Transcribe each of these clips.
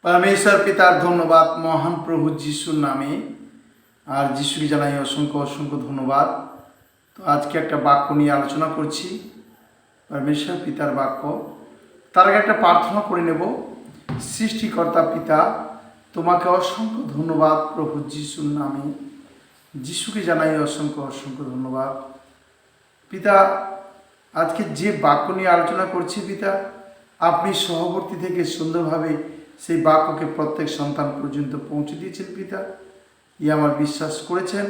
परमेश्वर पितार धन्यवाद महान प्रभु যিশুর নামে আর যিশুকে জানাই অসংখ্য অসংখ্য ধন্যবাদ। তো আজকে একটা বাক্য নিয়ে আলোচনা করছি, পরমেশ্বর পিতার বাক্য। তার আগে একটা প্রার্থনা করে নেব। সৃষ্টিকর্তা পিতা, তোমাকে অসংখ্য ধন্যবাদ প্রভু যিশুর নামে, যিশুকে জানাই অসংখ্য অসংখ্য ধন্যবাদ। পিতা, আজকে যে বাক্য নিয়ে আলোচনা করছি পিতা, আপনি সহবর্তী থেকে সুন্দরভাবে সেই বাক্যকে প্রত্যেক সন্তান পর্যন্ত পৌঁছে দিয়েছেন পিতা। আমার বিশ্বাস করেছেন,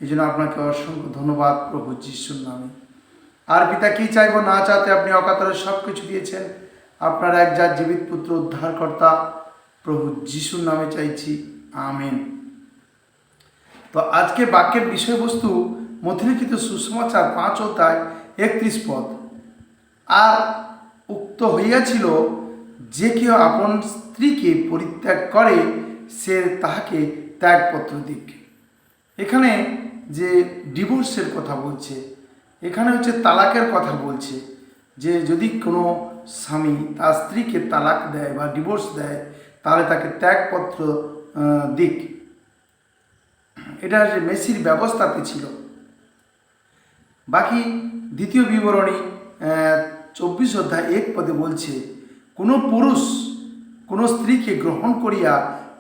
এই জন্য আপনাকে অসংখ্য ধন্যবাদ প্রভু যিশুর নামে। আর পিতা, কি চাইব না চাইতে আপনি অকাতরে সব কিছু দিয়েছেন। আপনার একজাত জীবিত পুত্র উদ্ধারকর্তা প্রভু যিশুর নামে চাইছি, আমেন। তো আজকে বাক্যের বিষয়বস্তু মথিলিখিত সুসমাচার 5 অধ্যায় 31 পদ। আর উক্ত হইয়াছিল, যে কেউ আপন স্ত্রীকে পরিত্যাগ করে সে তাহাকে ত্যাগপত্র দিক। এখানে যে ডিভোর্সের কথা বলছে, এখানে হচ্ছে তালাকের কথা বলছে, যে যদি কোনো স্বামী তার স্ত্রীকে তালাক দেয় বা ডিভোর্স দেয় তাহলে তাকে ত্যাগপত্র দিক। এটা যে মেসির ব্যবস্থাতে ছিল। বাকি দ্বিতীয় বিবরণী 24 অধ্যায় 1 পদে বলছে, কোনো পুরুষ কোনো স্ত্রীকে গ্রহণ করিয়া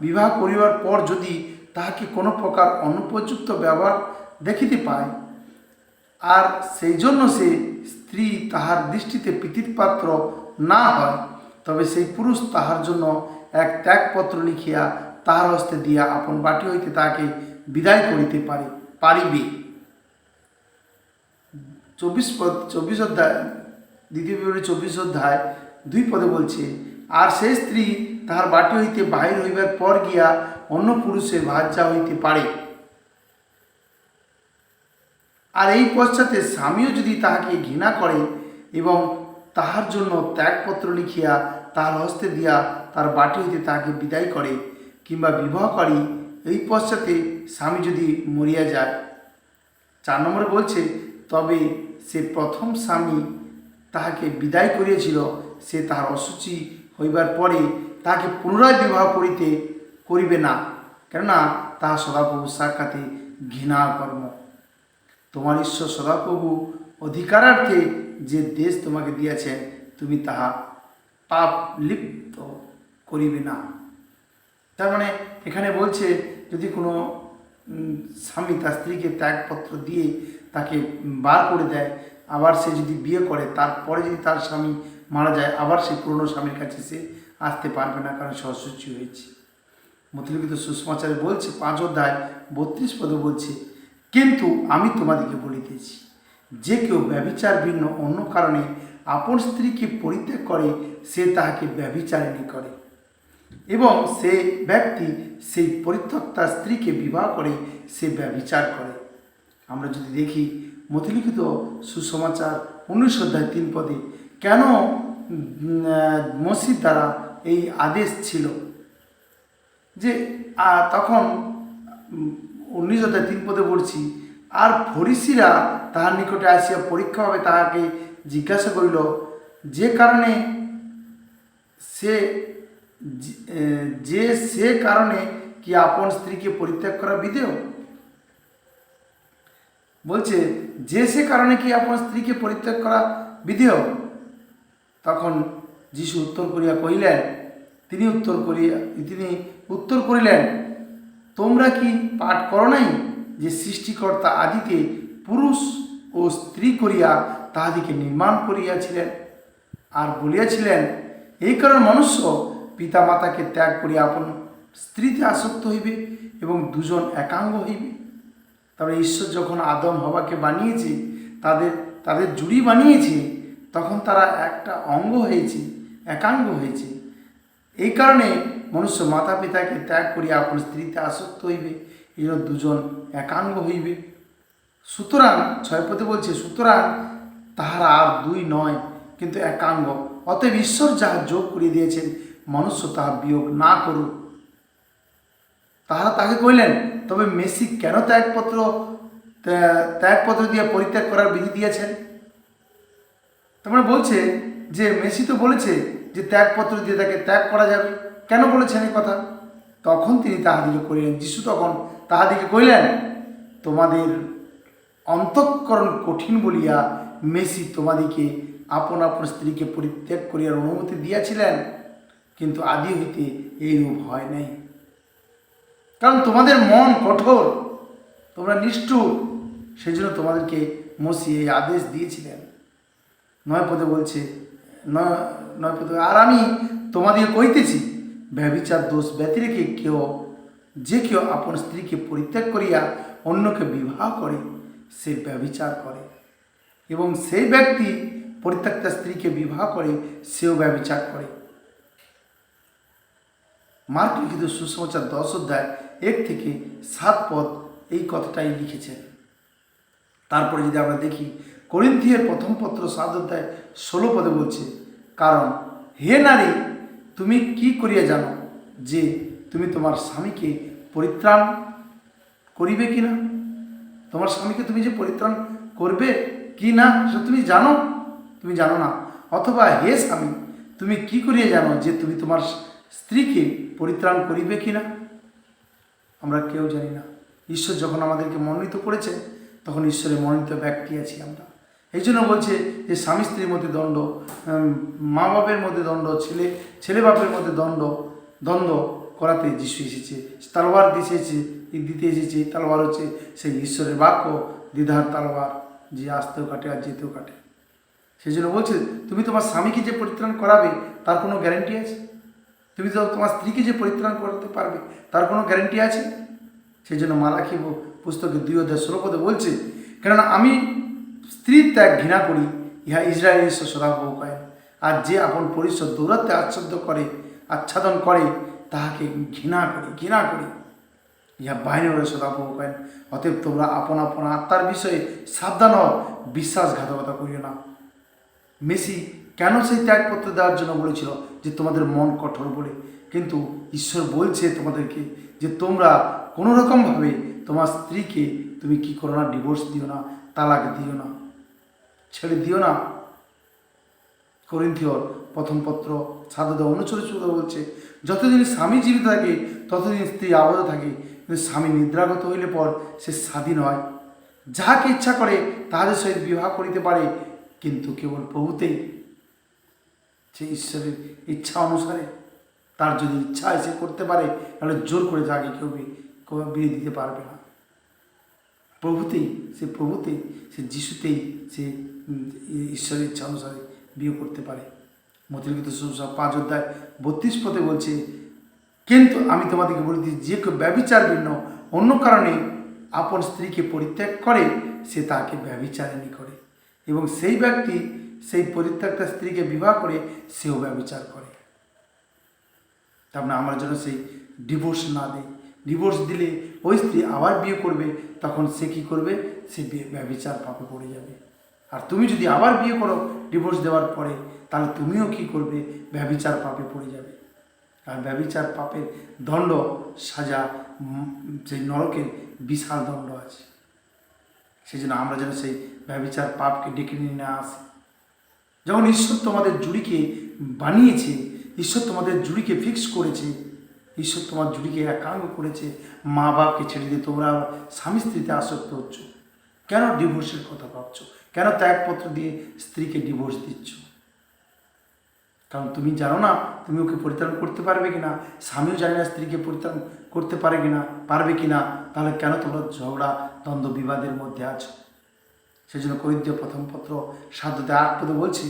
বিবাহ করিবার পর যদি তাহাকে কোনো প্রকার অনুপযুক্ত ব্যবহার দেখিতে পায়, আর সেই জন্য সে স্ত্রী তাহার দৃষ্টিতে প্রীতিপাত্র না হয়, তবে সেই পুরুষ তাহার জন্য এক ত্যাগপত্র লিখিয়া তাহার হস্তে দিয়া আপন বাটি হইতে তাহাকে বিদায় করিতে পারিবে। 24 অধ্যায় দ্বিতীয় বিবরণী 24 অধ্যায় 2 পদে বলছে, আর সেই স্ত্রী তাহার বাটি হইতে বাহির হইবার পর গিয়া অন্য পুরুষের ভাজ্যা হইতে পারে। আর এই পশ্চাতে স্বামীও যদি তাহাকে ঘৃণা করে এবং তাহার জন্য ত্যাগপত্র লিখিয়া তাহার হস্তে দিয়া তার বাটি হইতে তাহাকে বিদায় করে কিংবা বিবাহ করি, এই পশ্চাতে স্বামী যদি মরিয়া যায়। 4 নম্বরে বলছে, তবে সে প্রথম স্বামী তাহাকে বিদায় করিয়াছিল, সে তাহার অসুচি হইবার পরে তাহাকে পুনরায় বিবাহ করিবে না, কেননা তাহা সদাপ্রভু সাক্ষাতে ঘৃণা কর্ম। তোমার ঈশ্বর সদাপ্রভু অধিকারার্থে যে দেশ তোমাকে দিয়েছেন, তুমি তাহা পাপ লিপ্ত করিবে না। তার মানে এখানে বলছে, যদি কোনো স্বামী তার স্ত্রীকে ত্যাগপত্র দিয়ে তাকে বার করে দেয়, আবার সে যদি বিয়ে করে, তারপরে যদি তার স্বামী মারা যায়, আবার সে পুরনো স্বামীর কাছে সে আসতে পারবে না, কারণ সে অসুচি হয়েছে। মথিলিখিত সুসমাচারে বলছে 5 অধ্যায় 32 পদে বলছে, কিন্তু আমি তোমাদেরকে বলিতেছি, যে কেউ ব্যভিচার ভিন্ন অন্য কারণে আপন স্ত্রীকে পরিত্যাগ করে সে তাহাকে ব্যভিচারিণী করে, এবং সে ব্যক্তি সেই পরিত্যক্তা স্ত্রীকে বিবাহ করে সে ব্যভিচার করে। আমরা যদি দেখি মথিলিখিত সুসমাচার 19 অধ্যায় 3 পদে, কেন মসির দ্বারা এই আদেশ ছিল, যে তখন 19 অধ্যায় 3 পদে পড়ছি, আর ফরিসিরা তাহার নিকটে আসিয়া পরীক্ষাভাবে তাহাকে জিজ্ঞাসা করিল, যে কারণে সে কারণে কি আপন স্ত্রীকে পরিত্যাগ করা বিধেয়। বলছে, যে সে কারণে কি আপন স্ত্রীকে পরিত্যাগ করা বিধেয়। তখন যিশু উত্তর করিয়া কহিলেন, তিনি উত্তর করিলেন, তোমরা কি পাঠ করো নাই, যে সৃষ্টিকর্তা আদিতে পুরুষ ও স্ত্রী করিয়া তাহাদিকে নির্মাণ করিয়াছিলেন, আর বলিয়াছিলেন, এই কারণে মনুষ্য পিতা মাতাকে ত্যাগ করিয়া আপন স্ত্রীতে আসক্ত হইবে এবং দুজন একাঙ্গ হইবে। তবে ঈশ্বর যখন আদম হওয়াকে বানিয়েছে, তাদের জুড়ি বানিয়েছে, তখন তারা একটা অঙ্গ হয়েছে, একাঙ্গ হয়েছে। এই কারণে মনুষ্য মাতা পিতাকে ত্যাগ করিয়া আপন স্ত্রীতে আসক্ত হইবে, এই জন্য দুজন একাঙ্গ হইবে। সুতরাং 6 পদে বলছে, সুতরাং তাহারা আর 2 নয়, কিন্তু একাঙ্গ। অতএব ঈশ্বর যাহা যোগ করিয়া দিয়েছেন, মনুষ্য তাহা বিয়োগ না করুক। তাহারা তাকে কইলেন, তবে মেসি কেন ত্যাগপত্র দিয়ে পরিত্যাগ করার বিধি দিয়েছেন। তার মানে বলছে যে মেসি তো বলেছে যে ত্যাগপত্র দিয়ে তাকে ত্যাগ করা যাবে, কেন বলেছেন এই কথা? তখন তিনি তাহাদিকে কহিলেন, যিশু তখন তাহাদিকে কহিলেন, তোমাদের অন্তঃকরণ কঠিন বলিয়া মেসি তোমাদিকে আপন আপন স্ত্রীকে পরিত্যাগ করিয়ার অনুমতি দিয়াছিলেন, কিন্তু আদি হইতে এইরূপ হয় নাই। কারণ তোমাদের মন কঠোর, তোমরা নিষ্ঠুর, সেই জন্য তোমাদেরকে মসি এই আদেশ দিয়েছিলেন। 9 পদে বলছে, 9 পদে, আর আমি তোমাদিকে কইতেছি, ব্যভিচার দোষ ব্যতিরেকে যে কেউ আপন স্ত্রীকে পরিত্যাগ করিয়া অন্যকে বিবাহ করে, সে ব্যভিচার করে, এবং সেই ব্যক্তি পরিত্যক্তা স্ত্রীকে বিবাহ করে, সেও ব্যভিচার করে। মার্ক লিখিত সুসমাচার 10 অধ্যায় 1 থেকে 7 পদ এই কথাটাই লিখেছেন। তারপরে যদি আমরা দেখি করিন্থীয়ের প্রথম পত্র 7 অধ্যায় 16 পদে বলছে, কারণ হে নারী, তুমি কি করিয়া জানো যে তুমি তোমার স্বামীকে পরিত্রাণ করিবে কিনা? তোমার স্বামীকে তুমি যে পরিত্রাণ করবে কি না সেটা তুমি জানো? তুমি জানো না। অথবা হে স্বামী, তুমি কি করিয়া জানো যে তুমি তোমার স্ত্রীকে পরিত্রাণ করিবে কিনা? আমরা কেউ জানি না। ঈশ্বর যখন আমাদেরকে মনোনীত করেছে, তখন ঈশ্বরের মনোনীত ব্যক্তি আছি আমরা। এই জন্য বলছে যে স্বামী স্ত্রীর মধ্যে দ্বন্দ্ব, মা বাপের মধ্যে দ্বন্দ্ব, ছেলে বাপের মধ্যে দ্বন্দ্ব করাতে যিশু এসেছে, তলোয়ার দিতে এসেছে। তলোয়ার হচ্ছে সেই ঈশ্বরের বাক্য, দ্বিধার তলোয়ার, যে আসতেও কাটে আর যেতেও কাটে। সেই জন্য বলছে, তুমি তোমার স্বামীকে যে পরিত্রাণ করাবে তার কোনো গ্যারেন্টি আছে? তুমি তো তোমার স্ত্রীকে যে পরিত্রাণ করতে পারবে তার কোনো গ্যারেন্টি আছে? সেই জন্য মালাখি পুস্তকে 2 অধ্যায় 16 পদে বলছে, কেননা আমি স্ত্রীর ত্যাগ ঘৃণা করি, ইহা ইসরায়েলের ঈশ্বর সদাপ্রভু করেন। আর যে আপন পরিষদ দৌরাত্মে আচ্ছাদন করে তাহাকে ঘৃণা করি, ইহা বাহিনীর সদাপ্রভু করেন। অতএব তোমরা আপন আপন আত্মার বিষয়ে সাবধান হও, বিশ্বাসঘাতকতা করিও না। মেসি কেন সেই ত্যাগপত্র দেওয়ার জন্য বলেছিল? যে তোমাদের মন কঠোর বলে। কিন্তু ঈশ্বর বলছে তোমাদেরকে যে তোমরা কোনো রকমভাবে তোমার স্ত্রীকে তুমি কি করো না, ডিভোর্স দিও না, তালাক দিও না, ছেড়ে দিও না। করিন্থীয়র প্রথম পত্র 7 অধ্যায় 39 বলছে, যতদিন স্বামী জীবিত থাকে ততদিন স্ত্রী আবদ্ধ থাকে, কিন্তু স্বামী নিদ্রাগত হইলে পর সে স্বাধীন হয়, যাহাকে ইচ্ছা করে তাহাদের সহিত বিবাহ করিতে পারে, কিন্তু কেবল প্রভুতেই। সে ঈশ্বরের ইচ্ছা অনুসারে, তার যদি ইচ্ছা হয় সে করতে পারে, তাহলে জোর করে যাকে কেউ বিয়ে দিতে পারবে না। প্রভুতেই, সে যিশুতেই সে ঈশ্বরের ইচ্ছা অনুসারে বিয়ে করতে পারে। মতিলিখিত সুসমাচার 5 অধ্যায় 32 পদে বলছে, কিন্তু আমি তোমাদেরকে বলিতেছি, যে কেউ ব্যভিচার ভিন্ন অন্য কারণে আপন স্ত্রীকে পরিত্যাগ করে, সে তাকে ব্যভিচারিণী করে, এবং সেই ব্যক্তি সেই পরিত্যক্তা স্ত্রীকে বিবাহ করে, সেও ব্যভিচার করে। তারপরে আমরা যেন সেই ডিভোর্স না দিই। ডিভোর্স দিলে ওই স্ত্রী আবার বিয়ে করবে, তখন সে কী করবে? সে ব্যভিচার পাপে পড়ে যাবে। আর তুমি যদি আবার বিয়ে করো ডিভোর্স দেওয়ার পরে, তাহলে তুমিও কী করবে? ব্যভিচার পাপে পড়ে যাবে। আর ব্যভিচার পাপের দণ্ড, সাজা, সেই নরকের বিশাল দণ্ড আছে। সেই জন্য আমরা যেন সেই ব্যভিচার পাপকে ডেকে নিয়ে না আসি। যখন ঈশ্বর তোমাদের জুড়িকে বানিয়েছে, ঈশ্বর তোমাদের জুড়িকে ফিক্স করেছে, ঈশ্বর তোমার জুড়িকে একাঙ্গ করেছে, মা বাপকে ছেড়ে দিয়ে তোমরা স্বামী স্ত্রীতে আসক্ত হচ্ছ। কেন ডিভোর্সের কথা ভাবছো? কেন ত্যাগপত্র দিয়ে স্ত্রীকে ডিভোর্স দিচ্ছ? কারণ তুমি জানো না তুমি ওকে পরিত্রাণ করতে পারবে কিনা, স্বামীও জানে না স্ত্রীকে পরিত্রাণ করতে পারবে কিনা, তাহলে কেন তোমরা ঝগড়া, দ্বন্দ্ব, বিবাদের মধ্যে আছো? সেই জন্য করিন্থীয় প্রথম পত্র 7 অধ্যায় 8 পদে বলছে,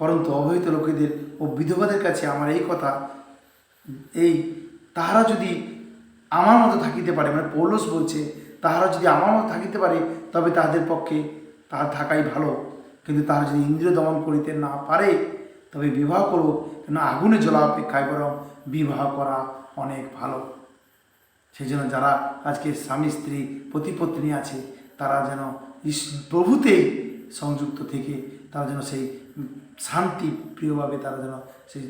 পরন্তু অবহিত লোকেদের ও বিধবাদের কাছে আমার এই কথা, তাহারা যদি আমার মতো থাকিতে পারে, মানে পৌলুস বলছে, তাহারা যদি আমার মতো থাকিতে পারে, তবে তাহাদের পক্ষে তাহার থাকাই ভালো। কিন্তু তাহারা যদি ইন্দ্রিয় দমন করিতে না পারে, তবে বিবাহ করো, কেন আগুনে জ্বলা অপেক্ষায় বরং বিবাহ করা অনেক ভালো। সেই জন্য যারা আজকে স্বামী স্ত্রী পতি পত্নী আছে, তারা যেন প্রভুতেই সংযুক্ত থেকে তারা যেন সেই শান্তি প্রিয়ভাবে, তারা যেন সেই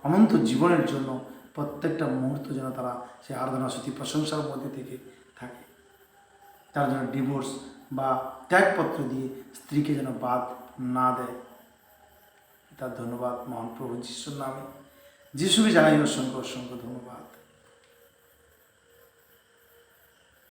অনন্ত জীবনের জন্য প্রত্যেকটা মুহূর্ত যেন তারা সেই আরাধনা স্তুতি প্রশংসার মধ্যে থেকে থাকে। তারা যেন ডিভোর্স বা ত্যাগপত্র দিয়ে স্ত্রীকে যেন বাদ না দেয়। তার ধন্যবাদ মহান প্রভু যিশুর নামে। যিশুকে জানাই অসংখ্য অসংখ্য ধন্যবাদ।